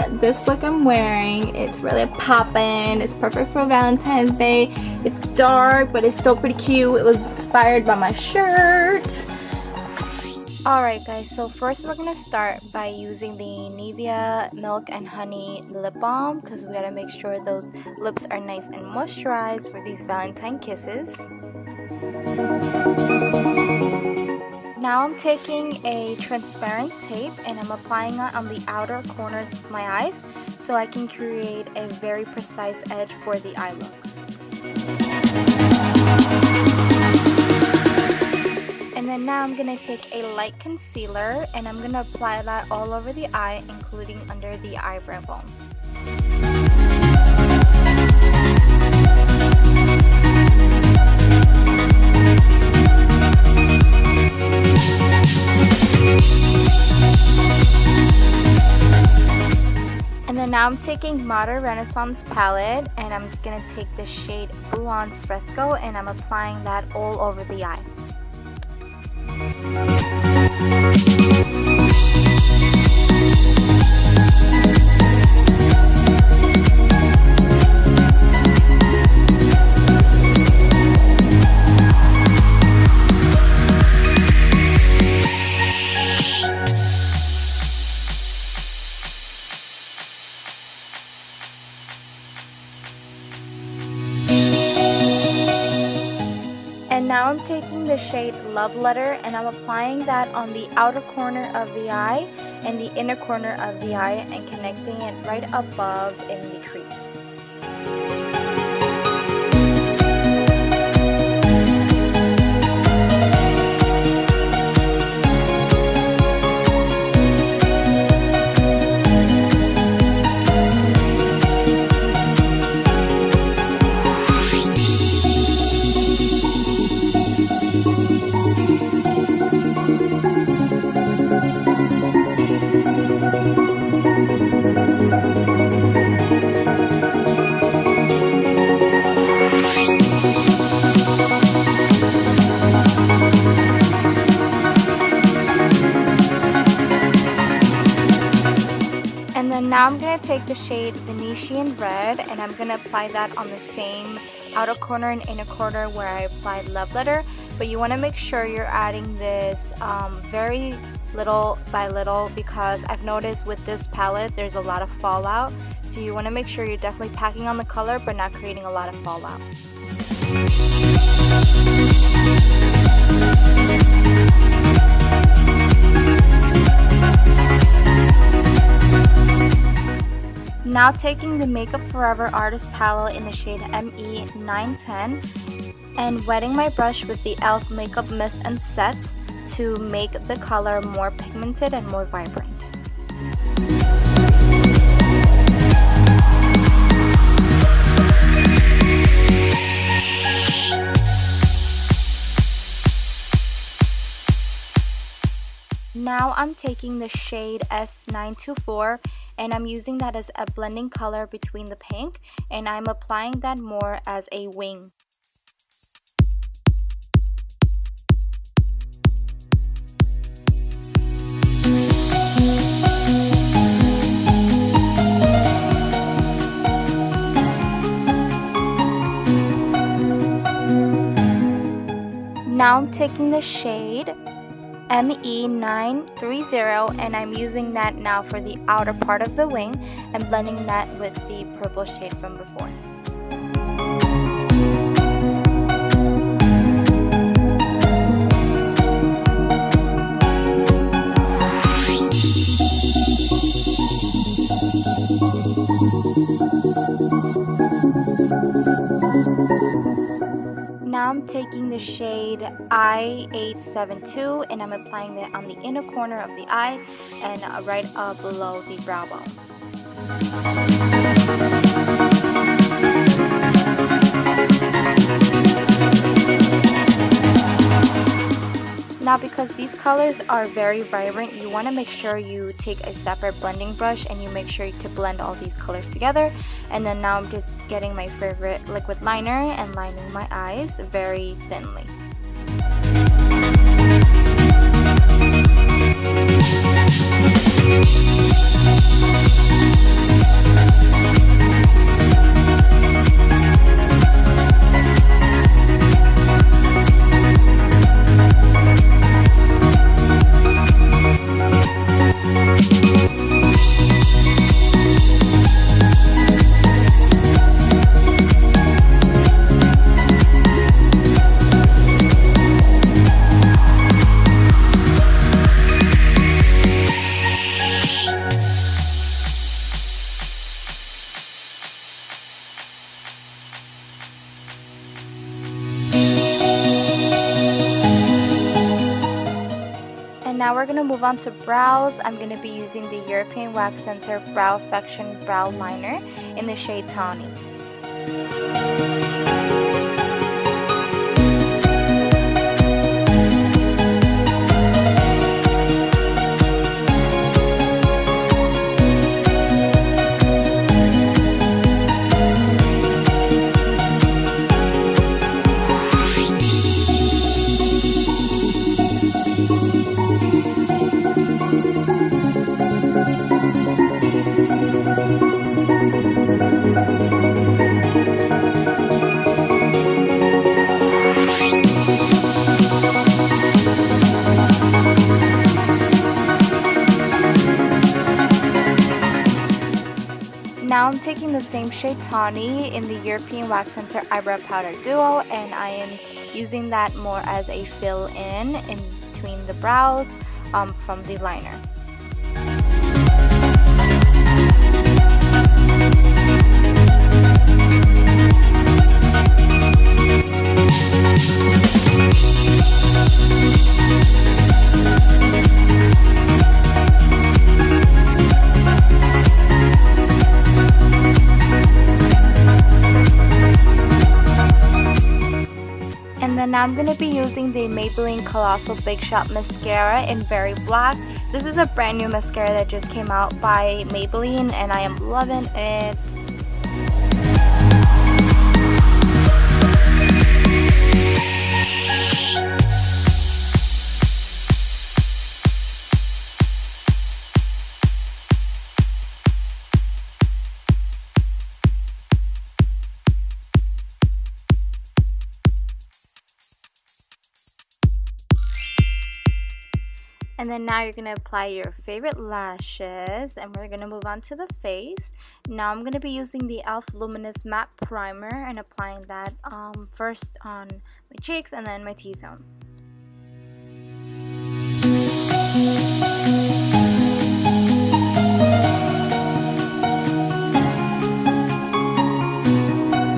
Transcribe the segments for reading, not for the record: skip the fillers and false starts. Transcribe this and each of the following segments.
this look I'm wearing. It's really poppin'. It's perfect for Valentine's Day. It's dark, but it's still pretty cute. It was inspired by my shirt. Alright guys, so first we're going to start by using the Nivea Milk and Honey Lip Balm because we got to make sure those lips are nice and moisturized for these Valentine kisses. Now I'm taking a transparent tape and I'm applying it on the outer corners of my eyes so I can create a very precise edge for the eye look. And then now I'm going to take a light concealer and I'm going to apply that all over the eye, including under the eyebrow bone. And then now I'm taking Modern Renaissance palette and I'm going to take the shade Blonde Fresco and I'm applying that all over the eye. And now I'm taking the shade Love Letter and I'm applying that on the outer corner of the eye and the inner corner of the eye and connecting it right above in the crease. And then now I'm going to take the shade Venetian Red and I'm going to apply that on the same outer corner and inner corner where I applied Love Letter. But you want to make sure you're adding this very little by little because I've noticed with this palette there's a lot of fallout. So you want to make sure you're definitely packing on the color but not creating a lot of fallout. Now taking the Makeup Forever Artist Palette in the shade ME 910 and wetting my brush with the e.l.f. Makeup Mist and Set to make the color more pigmented and more vibrant. Now I'm taking the shade S924 and I'm using that as a blending color between the pink and I'm applying that more as a wing. Now I'm taking the shade ME930 and I'm using that now for the outer part of the wing and blending that with the purple shade from before. Now I'm taking the shade I872 and I'm applying it on the inner corner of the eye and right up below the brow bone. Now because these colors are very vibrant, you want to make sure you take a separate blending brush and you make sure to blend all these colors together. And then now I'm just getting my favorite liquid liner and lining my eyes very thinly. Now we're going to move on to brows. I'm going to be using the European Wax Center Brow Affection Brow Liner in the shade Tawny. Now I'm taking the same shade Tawny in the European Wax Center Eyebrow Powder Duo, and I am using that more as a fill-in between the brows from the liner. And then now I'm going to be using the Maybelline Colossal Big Shot Mascara in Very Black. This is a brand new mascara that just came out by Maybelline and I am loving it. And then now you're going to apply your favorite lashes, and we're going to move on to the face. Now I'm going to be using the e.l.f. Luminous Matte Primer and applying that first on my cheeks and then my T-zone.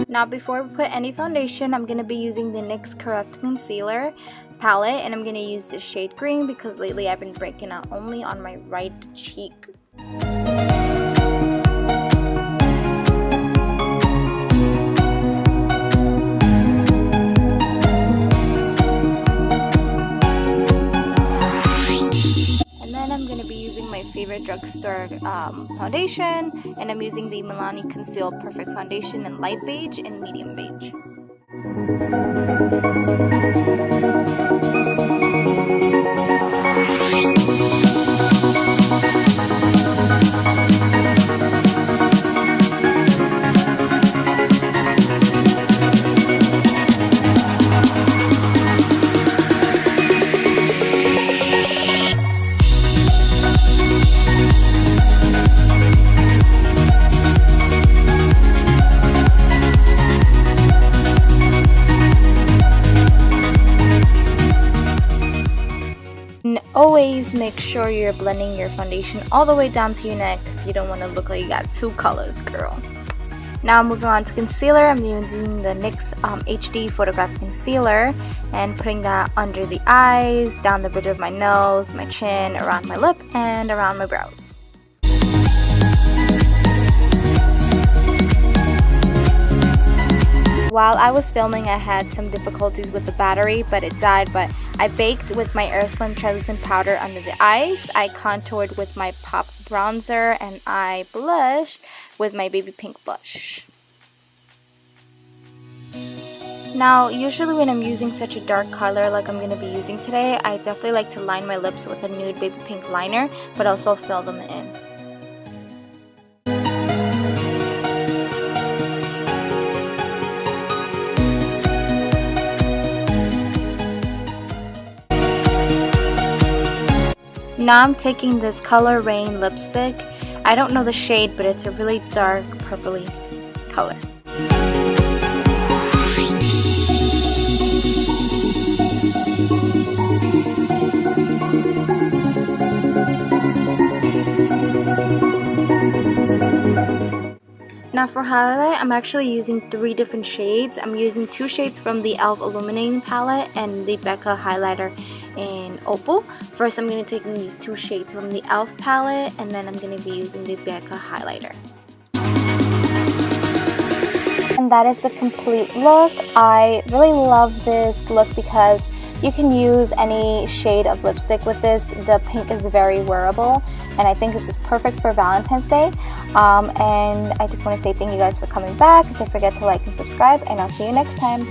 Now before we put any foundation, I'm going to be using the NYX Corrupt Concealer palette, and I'm going to use the shade green because lately I've been breaking out only on my right cheek. Favorite drugstore foundation, and I'm using the Milani Conceal Perfect Foundation in light beige and medium beige. Always make sure you're blending your foundation all the way down to your neck because you don't want to look like you got two colors, girl. Now moving on to concealer, I'm using the NYX HD Photographic Concealer and putting that under the eyes, down the bridge of my nose, my chin, around my lip, and around my brows. While I was filming, I had some difficulties with the battery, but it died. But I baked with my Airspun translucent powder under the eyes. I contoured with my Pop bronzer, and I blushed with my baby pink blush. Now, usually when I'm using such a dark color like I'm going to be using today, I definitely like to line my lips with a nude baby pink liner, but also fill them in. Now I'm taking this Color Rain lipstick. I don't know the shade, but it's a really dark purpley color. Now for highlight, I'm actually using 3 different shades. I'm using 2 shades from the e.l.f. Illuminating Palette and the Becca Highlighter in Opal. First, I'm going to take these 2 shades from the e.l.f. palette, and then I'm going to be using the Becca Highlighter. And that is the complete look. I really love this look because you can use any shade of lipstick with this. The pink is very wearable, and I think this is perfect for Valentine's Day. And I just want to say thank you guys for coming back. Don't forget to like and subscribe, and I'll see you next time.